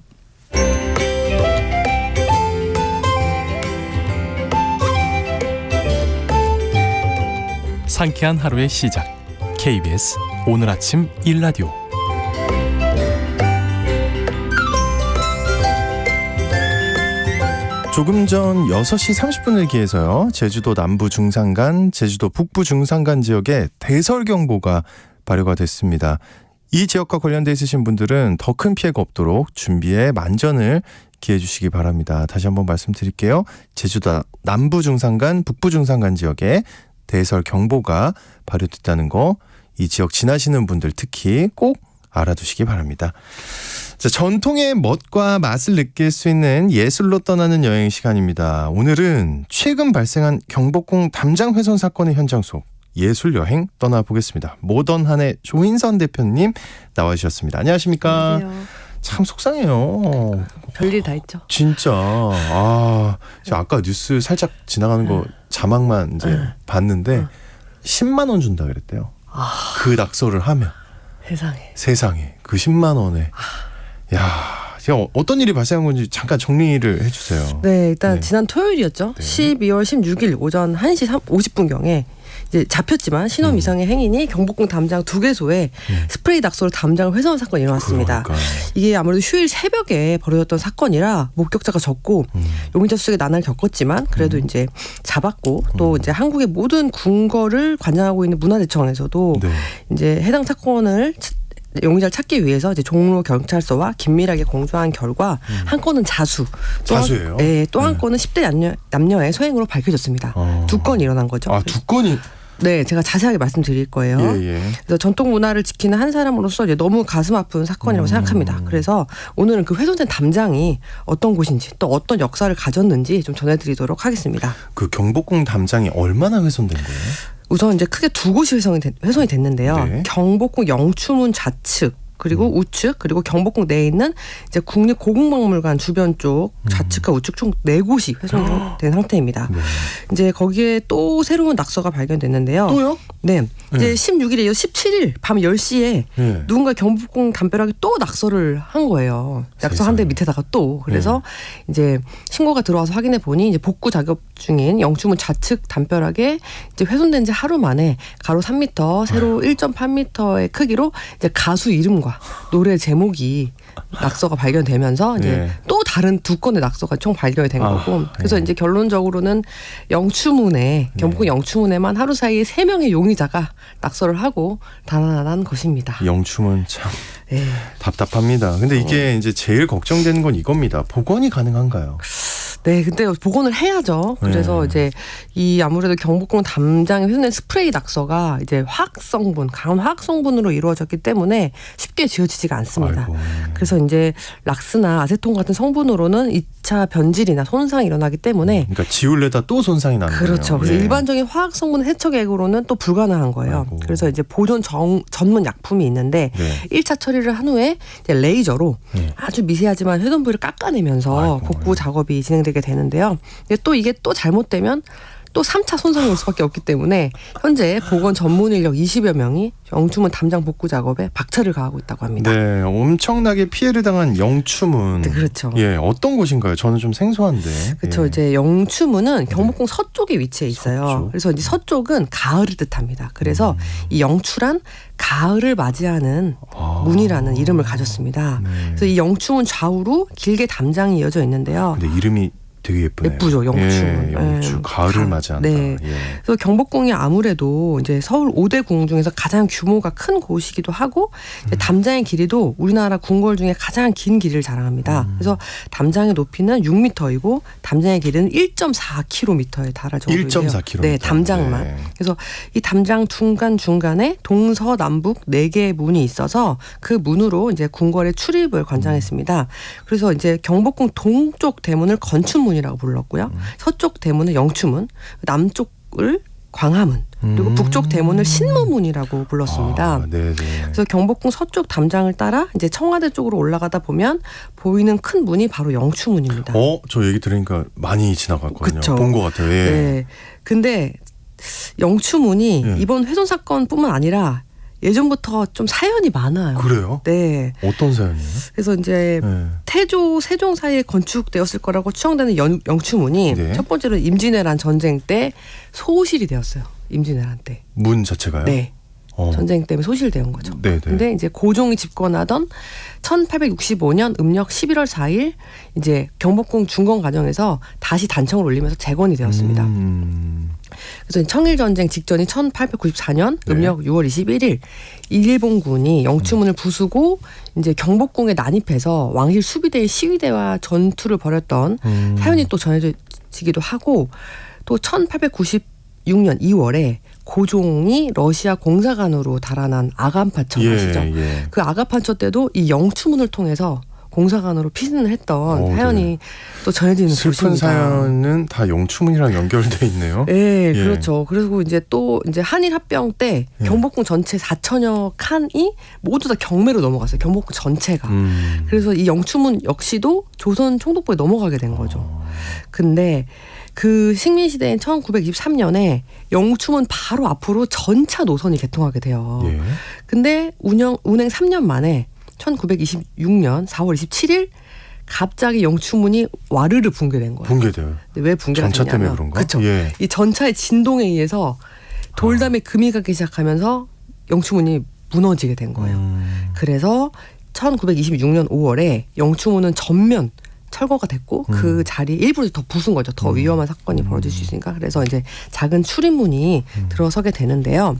상쾌한 하루의 시작. KBS 오늘 아침 일라디오. 조금 전 6시 30분을 기해서요. 제주도 남부 중산간, 제주도 북부 중산간 지역에 대설경보가 발효가 됐습니다. 이 지역과 관련돼 있으신 분들은 더 큰 피해가 없도록 준비에 만전을 기해 주시기 바랍니다. 다시 한번 말씀드릴게요. 제주도 남부 중산간, 북부 중산간 지역에 대설경보가 발효됐다는 거, 이 지역 지나시는 분들 특히 꼭 알아두시기 바랍니다. 자, 전통의 멋과 맛을 느낄 수 있는 예술로 떠나는 여행 시간입니다. 오늘은 최근 발생한 경복궁 담장 훼손 사건의 현장 속 예술 여행 떠나보겠습니다. 모던한의 조인선 대표님 나와주셨습니다. 안녕하십니까? 안녕하세요. 참 속상해요. 별일 다 있죠. 진짜. 제가 아까 뉴스 살짝 지나가는 거 자막만 이제 봤는데 10만 원 준다 그랬대요. 그 낙서를 하면. 세상에 그 10만 원에. 야, 제가 어떤 일이 발생한 건지 잠깐 정리를 해주세요. 네, 일단 네. 지난 토요일이었죠. 네. 12월 16일 오전 1시 50분경에 이제 잡혔지만 신원 미상의 행인이 경복궁 담장 2개소에 스프레이 낙서로 담장을 훼손한 사건이 일어났습니다. 그러니까요. 이게 아무래도 휴일 새벽에 벌어졌던 사건이라 목격자가 적고 용의자 수색에 난항을 겪었지만 그래도 이제 잡았고 또 이제 한국의 모든 궁궐을 관장하고 있는 문화재청에서도 네. 이제 해당 사건을 용의자를 찾기 위해서 이제 종로 경찰서와 긴밀하게 공조한 결과 한 건은 자수, 자수예요? 또 한 건은 10대 남녀의 소행으로 밝혀졌습니다. 2건이 일어난 거죠. 2건이? 네, 제가 자세하게 말씀드릴 거예요. 예. 그래서 전통 문화를 지키는 한 사람으로서 이제 너무 가슴 아픈 사건이라고 생각합니다. 그래서 오늘은 그 훼손된 담장이 어떤 곳인지 또 어떤 역사를 가졌는지 좀 전해드리도록 하겠습니다. 그 경복궁 담장이 얼마나 훼손된 거예요? 우선 이제 크게 2곳이 훼손이 됐는데요. 네. 경복궁 영추문 좌측 그리고 우측 그리고 경복궁 내에 있는 이제 국립고궁박물관 주변 쪽 좌측과 우측 총 4곳이 훼손된 상태입니다. 네. 이제 거기에 또 새로운 낙서가 발견됐는데요. 또요? 네. 이제 16일에 이어 17일 밤 10시에 네. 누군가 경복궁 담벼락에 또 낙서를 한 거예요. 낙서 한 대 밑에다가 또. 그래서 이제 신고가 들어와서 확인해 보니 이제 복구 작업 중인 영추문 좌측 담벼락에 이제 훼손된 지 하루 만에 가로 3m, 세로 1.8m의 크기로 이제 가수 이름과 노래 제목이 낙서가 발견되면서 이제 네. 또 다른 2건의 낙서가 총 발견이 된 거고 그래서 네. 이제 결론적으로는 영추문에 경복궁 영추문에만 하루 사이에 3명의 용의자가 낙서를 하고 단안한 것입니다. 영춤은 참 네. 답답합니다. 근데 이게 이제 제일 걱정되는 건 이겁니다. 복원이 가능한가요? 네, 근데 복원을 해야죠. 그래서 네. 이제 이 아무래도 경복궁 담장에 훼손된 스프레이 낙서가 이제 강한 화학 성분으로 이루어졌기 때문에 쉽게 지워지지가 않습니다. 아이고. 그래서 이제 락스나 아세톤 같은 성분으로는 2차 변질이나 손상이 일어나기 때문에 그러니까 지울래다 또 손상이 나는 거예요. 그렇죠. 그래서 예. 일반적인 화학 성분 해처액으로는 또 불가능한 거예요. 아이고. 그래서 이제 보존 전문 약품이 있는데 네. 1차 처리를 한 후에 이제 레이저로 네. 아주 미세하지만 훼손 부위를 깎아내면서 아이고. 복구 작업이 진행되게 되는데요. 근데 또 이게 또 잘못되면 또 3차 손상이 올 수밖에 없기 때문에 현재 복원 전문 인력 20여 명이 영추문 담장 복구 작업에 박차를 가하고 있다고 합니다. 네, 엄청나게 피해를 당한 영추문. 네, 그렇죠. 예, 어떤 곳인가요? 저는 좀 생소한데. 그렇죠. 예. 이제 영추문은 경복궁 서쪽에 위치해 있어요. 서쪽. 그래서 이제 서쪽은 가을을 뜻합니다. 그래서 이 영추란 가을을 맞이하는 문이라는 이름을 가졌습니다. 네. 그래서 이 영추문 좌우로 길게 담장이 이어져 있는데요. 근데 이름이 되게 예쁘네요. 예쁘죠, 영추문. 예, 영추. 예. 가을을 맞이한다. 네. 예. 그래서 경복궁이 아무래도 이제 서울 5대 궁 중에서 가장 규모가 큰 곳이기도 하고 이제 담장의 길이도 우리나라 궁궐 중에 가장 긴 길이를 자랑합니다. 그래서 담장의 높이는 6m이고 담장의 길이는 1.4km에 달할 정도예요. 1.4km. 네, 담장만. 네. 그래서 이 담장 중간중간에 동서남북 4개의 문이 있어서 그 문으로 이제 궁궐의 출입을 관장했습니다. 그래서 이제 경복궁 동쪽 대문을 건춘문이라고 불렀고요. 서쪽 대문은 영추문, 남쪽을 광화문, 그리고 북쪽 대문을 신무문이라고 불렀습니다. 아, 네네. 그래서 경복궁 서쪽 담장을 따라 이제 청와대 쪽으로 올라가다 보면 보이는 큰 문이 바로 영추문입니다. 저 얘기 들으니까 많이 지나갔거든요. 그쵸. 본 것 같아요. 예. 네. 근데 영추문이 예. 이번 훼손 사건뿐만 아니라 예전부터 좀 사연이 많아요. 그래요? 네. 어떤 사연이에요? 그래서 이제 예. 태조, 세종 사이에 건축되었을 거라고 추정되는 영추문이 네. 첫 번째로 임진왜란 전쟁 때 소실이 되었어요. 임진왜란 때. 문 자체가요? 네. 어. 전쟁 때문에 소실된 거죠. 네네. 근데 이제 고종이 집권하던 1865년 음력 11월 4일 이제 경복궁 중건 과정에서 다시 단청을 올리면서 재건이 되었습니다. 그래서 청일전쟁 직전인 1894년 네. 음력 6월 21일 일본군이 영추문을 부수고 이제 경복궁에 난입해서 왕실 수비대의 시위대와 전투를 벌였던 사연이 또 전해지기도 하고 또 1896년 2월에 고종이 러시아 공사관으로 달아난 아간파처 아시죠? 예. 그 아간파처 때도 이 영추문을 통해서 공사관으로 피신을 했던 사연이 네. 또 전해지는 슬픈 곳입니다. 사연은 다 영추문이랑 연결돼 있네요. 네, 예. 그렇죠. 그리고 이제 또 이제 한일 합병 때 예. 경복궁 전체 4천여 칸이 모두 다 경매로 넘어갔어요. 경복궁 전체가. 그래서 이 영추문 역시도 조선 총독부에 넘어가게 된 거죠. 근데 그 식민시대인 1923년에 영추문 바로 앞으로 전차 노선이 개통하게 돼요. 예. 근데 운행 3년 만에 1926년 4월 27일 갑자기 영추문이 와르르 붕괴된 거예요. 붕괴돼요. 근데 왜 붕괴가 전차 됐냐면 때문에 그런가? 그렇죠. 예. 이 전차의 진동에 의해서 돌담에 금이 가기 시작하면서 영추문이 무너지게 된 거예요. 그래서 1926년 5월에 영추문은 전면 철거가 됐고 그 자리에 일부러 더 부순 거죠. 더 위험한 사건이 벌어질 수 있으니까. 그래서 이제 작은 출입문이 들어서게 되는데요.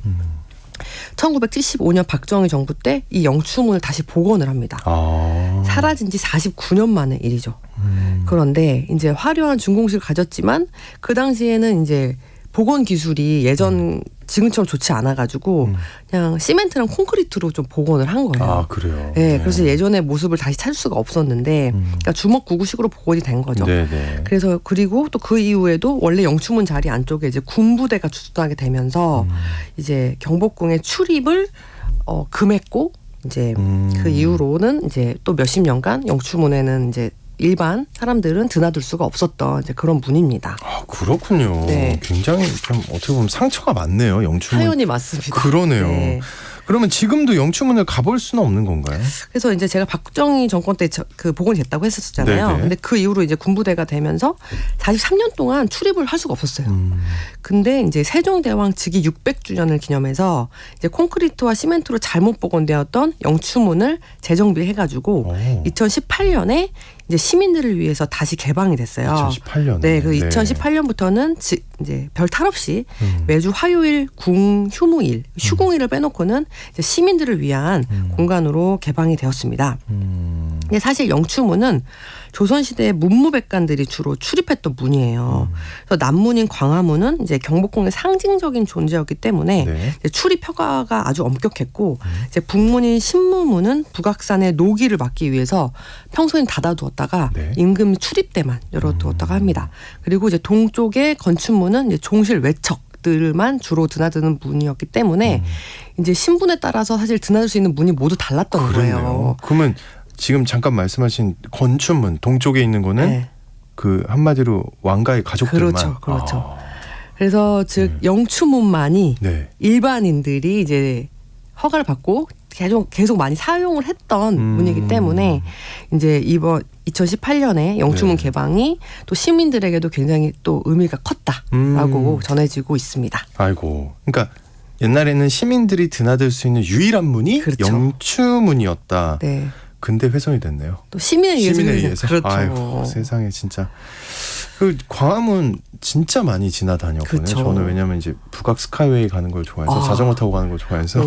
1975년 박정희 정부 때 이 영추문을 다시 복원을 합니다. 사라진 지 49년 만의 일이죠. 그런데 이제 화려한 준공식을 가졌지만 그 당시에는 이제 복원 기술이 예전 지금처럼 좋지 않아가지고 그냥 시멘트랑 콘크리트로 좀 복원을 한 거예요. 아, 그래요? 네, 그래서 예전의 모습을 다시 찾을 수가 없었는데 그러니까 주먹구구식으로 복원이 된 거죠. 네네. 그래서 그리고 또 그 이후에도 원래 영추문 자리 안쪽에 이제 군부대가 주둔하게 되면서 이제 경복궁의 출입을 금했고 이제 그 이후로는 이제 또 몇십 년간 영추문에는 이제 일반 사람들은 드나들 수가 없었던 이제 그런 문입니다. 아, 그렇군요. 네. 굉장히 좀 어떻게 보면 상처가 많네요. 영추문. 사연이 맞습니다. 그러네요. 네. 그러면 지금도 영추문을 가볼 수는 없는 건가요? 그래서 이제 제가 박정희 정권 때 그 복원이 됐다고 했었잖아요. 네네. 근데 그 이후로 이제 군부대가 되면서 43년 동안 출입을 할 수가 없었어요. 근데 이제 세종대왕 즉위 600주년을 기념해서 이제 콘크리트와 시멘트로 잘못 복원되었던 영추문을 재정비해가지고 2018년에 이제 시민들을 위해서 다시 개방이 됐어요. 2018년에. 네, 그 2018년부터는 이제 별 탈 없이 매주 화요일 휴무일, 휴공일을 빼놓고는 이제 시민들을 위한 공간으로 개방이 되었습니다. 근데 사실 영추문은 조선시대의 문무백관들이 주로 출입했던 문이에요. 그래서 남문인 광화문은 이제 경복궁의 상징적인 존재였기 때문에 네. 이제 출입 허가가 아주 엄격했고 이제 북문인 신무문은 북악산의 노기를 막기 위해서 평소엔 닫아두었다가 네. 임금 출입 때만 열어두었다가 합니다. 그리고 이제 동쪽의 건춘문은 이제 종실 외척들만 주로 드나드는 문이었기 때문에 이제 신분에 따라서 사실 드나들 수 있는 문이 모두 달랐던 거예요. 그러면 지금 잠깐 말씀하신 건춘문 동쪽에 있는 거는 네. 그 한마디로 왕가의 가족들만. 그렇죠. 그래서 즉 영추문만이 네. 일반인들이 이제 허가를 받고 계속 많이 사용을 했던 문이기 때문에 이제 이번 2018년에 영추문 네. 개방이 또 시민들에게도 굉장히 또 의미가 컸다라고 전해지고 있습니다. 아이고. 그러니까 옛날에는 시민들이 드나들 수 있는 유일한 문이 그렇죠. 영추문이었다. 네. 근데 훼손이 됐네요. 또 시민에 의해서 그렇죠. 그렇죠. 아이고, 세상에 진짜. 그 광화문 진짜 많이 지나다녔거든요. 그렇죠. 저는 왜냐면 이제 북악 스카이웨이 가는 걸 좋아해서 자전거 타고 가는 걸 좋아해서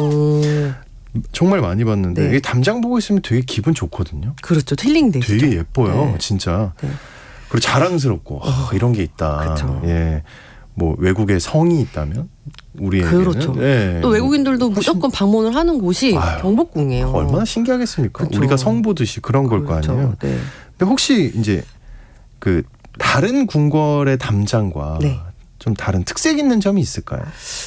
정말 많이 봤는데 네. 이게 담장 보고 있으면 되게 기분 좋거든요. 그렇죠. 힐링되죠. 되게 예뻐요, 네. 진짜. 네. 그리고 자랑스럽고 이런 게 있다. 그렇죠. 예, 뭐 외국에 성이 있다면 우리에게는 그렇죠. 예, 또 외국인들도 뭐 훨씬 무조건 방문을 하는 곳이 아유, 경복궁이에요. 얼마나 신기하겠습니까? 그렇죠. 우리가 성 보듯이 그런 걸 거 그렇죠. 아니에요. 네. 근데 혹시 이제 그 다른 궁궐의 담장과 네. 좀 다른 특색 있는 점이 있을까요?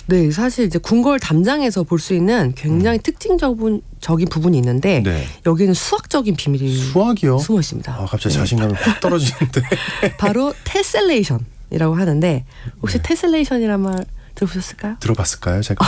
네, 사실 이제 궁궐 담장에서 볼 수 있는 굉장히 특징적인 부분이 있는데 네. 여기는 수학적인 비밀이 수학이요? 숨어 있습니다. 아, 갑자기 네. 자신감이 확 떨어지는데. 바로 테셀레이션이라고 하는데 혹시 테셀레이션이란 말 들어보셨을까요? 들어봤을까요, 제가?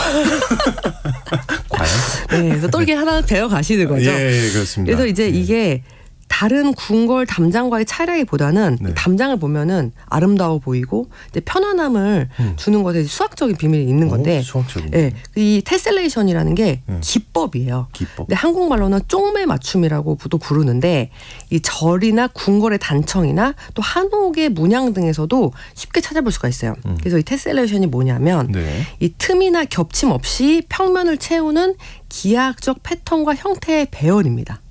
과연? 네, 그래서 또 이렇게 하나 배워 가시는 거죠. 예, 그렇습니다. 그래서 이제 예. 이게 다른 궁궐 담장과의 차이라기보다는 네. 담장을 보면은 아름다워 보이고 이제 편안함을 주는 것에 수학적인 비밀이 있는 건데, 수학적인. 예, 이 테셀레이션이라는 게 기법이에요. 기법. 근데 한국말로는 쪽매 맞춤이라고도 부르는데 이 절이나 궁궐의 단청이나 또 한옥의 문양 등에서도 쉽게 찾아볼 수가 있어요. 그래서 이 테셀레이션이 뭐냐면 네. 이 틈이나 겹침 없이 평면을 채우는 기하학적 패턴과 형태의 배열입니다.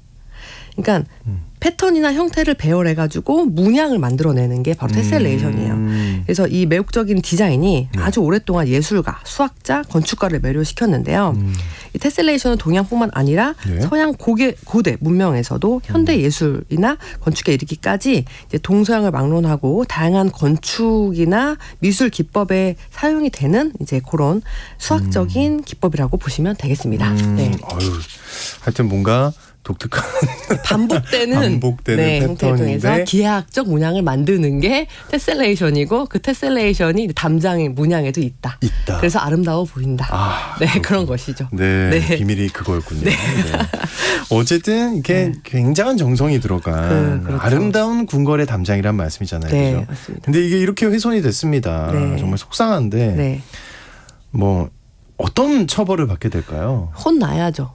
그러니까 패턴이나 형태를 배열해가지고 문양을 만들어내는 게 바로 테셀레이션이에요. 그래서 이 매혹적인 디자인이 아주 오랫동안 예술가, 수학자, 건축가를 매료시켰는데요. 이 테셀레이션은 동양뿐만 아니라 네. 서양 고대 문명에서도 현대 예술이나 건축에 이르기까지 이제 동서양을 막론하고 다양한 건축이나 미술 기법에 사용이 되는 이제 그런 수학적인 기법이라고 보시면 되겠습니다. 네. 아유, 하여튼 뭔가 독특한 반복되는 네, 형태를 통해서 패턴인데 기하학적 문양을 만드는 게 테셀레이션이고 그 테셀레이션이 담장의 문양에도 있다. 그래서 아름다워 보인다. 아, 네, 그런 것이죠. 네, 네. 비밀이 그거였군요. 네. 어쨌든 이게 굉장한 정성이 들어간 그렇죠. 아름다운 궁궐의 담장이란 말씀이잖아요. 네, 그죠? 맞습니다. 근데 이게 이렇게 훼손이 됐습니다. 네. 정말 속상한데 네, 뭐 어떤 처벌을 받게 될까요? 혼나야죠.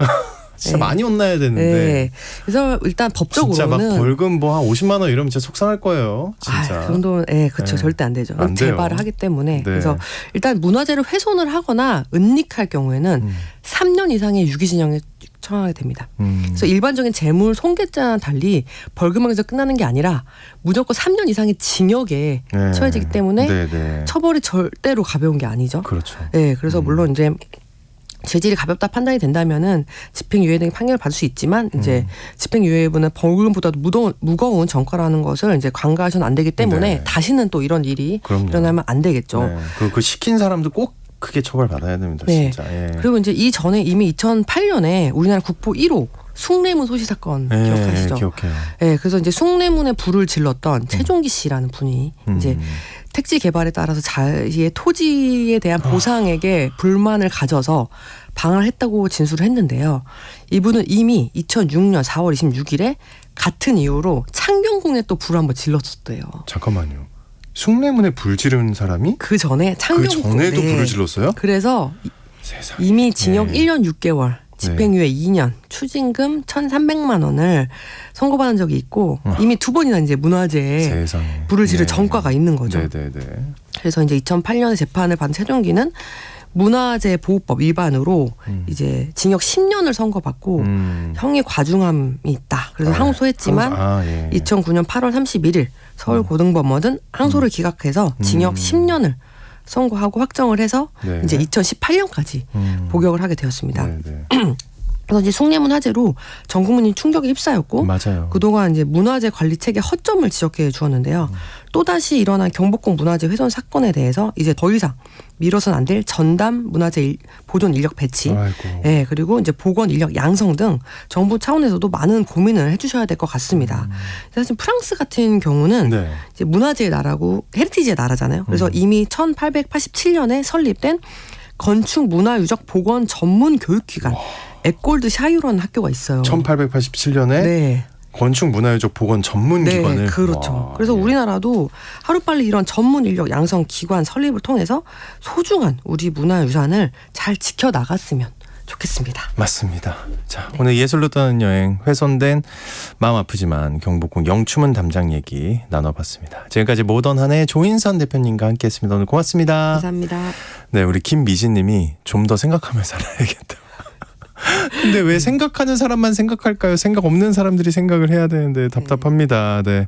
진짜 네. 많이 혼나야 되는데 네. 그래서 일단 진짜 막 법적으로는 벌금 뭐 한 50만 원 이러면 진짜 속상할 거예요. 진짜. 그 정도는 그렇죠. 네. 절대 안 되죠. 안 돼요. 재발을 하기 때문에. 네. 그래서 일단 문화재를 훼손을 하거나 은닉할 경우에는 3년 이상의 유기징역에 처하게 됩니다. 그래서 일반적인 재물 손괴죄와는 달리 벌금형에서 끝나는 게 아니라 무조건 3년 이상의 징역에 네. 처해지기 때문에 네, 네. 처벌이 절대로 가벼운 게 아니죠. 그렇죠. 네, 그래서 물론 이제 재질이 가볍다 판단이 된다면은 집행유예 등의 판결을 받을 수 있지만 이제 집행유예부는 벌금보다도 무거운 전과라는 것을 이제 간과하셔는 안 되기 때문에 네. 다시는 또 이런 일이 그럼요. 일어나면 안 되겠죠. 네. 그 시킨 사람도 꼭 크게 처벌받아야 됩니다. 네. 진짜. 예. 그리고 이제 이전에 이미 2008년에 우리나라 국보 1호 숭례문 소시 사건 예, 기억하시죠? 기억해요. 네, 그래서 이제 숭례문에 불을 질렀던 최종기 씨라는 분이 이제 택지 개발에 따라서 자기의 토지에 대한 보상액에 불만을 가져서 방을 했다고 진술을 했는데요. 이분은 이미 2006년 4월 26일에 같은 이유로 창경궁에 또 불을 한번 질렀었대요. 잠깐만요. 숭례문에 불 지른 사람이 그 전에 창경궁 전에도 불을 질렀어요? 그래서 세상에. 이미 징역 네. 1년 6개월, 집행유예 2년, 추징금 1,300만 원을 선고받은 적이 있고 이미 2번이나 이제 문화재에 세상에. 불을 지를 네. 전과가 있는 거죠. 네네네. 그래서 이제 2008년에 재판을 받은 최종기는 문화재 보호법 위반으로 이제 징역 10년을 선고받고 형의 과중함이 있다. 그래서 항소했지만 2009년 8월 31일 서울고등법원은 항소를 기각해서 징역 10년을 선고하고 확정을 해서 네. 이제 2018년까지 복역을 하게 되었습니다. 네네. 그래서 이제 숭례문화재로 전 국민이 충격에 휩싸였고 맞아요. 그동안 이제 문화재 관리 체계 허점을 지적해 주었는데요. 또다시 일어난 경복궁 문화재 훼손 사건에 대해서 이제 더 이상 미뤄선 안 될 전담 문화재 보존 인력 배치, 예, 그리고 이제 보건 인력 양성 등 정부 차원에서도 많은 고민을 해주셔야 될 것 같습니다. 사실 프랑스 같은 경우는 네. 이제 문화재의 나라고 헤리티지의 나라잖아요. 그래서 이미 1887년에 설립된 건축 문화유적 보건 전문 교육기관 에꼴드 샤유라는 학교가 있어요. 1887년에 네. 건축 문화유적 보건 전문 네, 기관을 그렇죠. 와, 그래서 예. 우리나라도 하루빨리 이런 전문 인력 양성 기관 설립을 통해서 소중한 우리 문화유산을 잘 지켜나갔으면 좋겠습니다. 맞습니다. 자, 오늘 예술로 떠나는 여행 훼손된 마음 아프지만 경복궁 영추문 담장 얘기 나눠봤습니다. 지금까지 모던 한해 조인선 대표님과 함께했습니다. 오늘 고맙습니다. 감사합니다. 네, 우리 김미진님이 좀 더 생각하며 살아야겠다. 근데 왜 생각하는 사람만 생각할까요? 생각 없는 사람들이 생각을 해야 되는데 답답합니다. 네.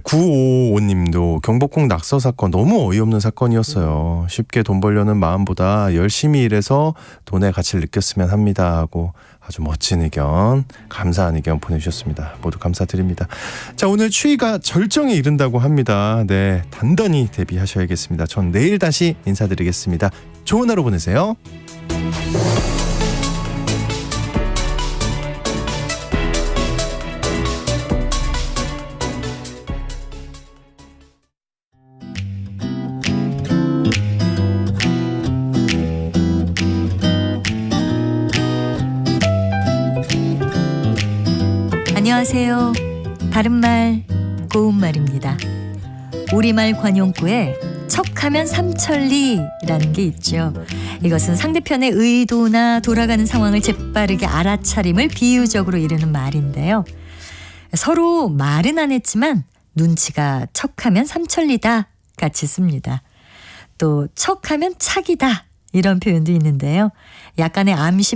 9555님도 경복궁 낙서 사건 너무 어이없는 사건이었어요. 쉽게 돈 벌려는 마음보다 열심히 일해서 돈의 가치를 느꼈으면 합니다 하고 아주 멋진 의견, 감사한 의견 보내주셨습니다. 모두 감사드립니다. 자, 오늘 추위가 절정에 이른다고 합니다. 네, 단단히 대비하셔야겠습니다. 전 내일 다시 인사드리겠습니다. 좋은 하루 보내세요. 안녕하세요. 바른말 고운말입니다. 우리말 관용구에 척하면 삼천리라는 게 있죠. 이것은 상대편의 의도나 돌아가는 상황을 재빠르게 알아차림을 비유적으로 이루는 말인데요. 서로 말은 안 했지만 눈치가 척하면 삼천리다 같이 씁니다. 또 척하면 착이다 이런 표현도 있는데요. 약간의 암시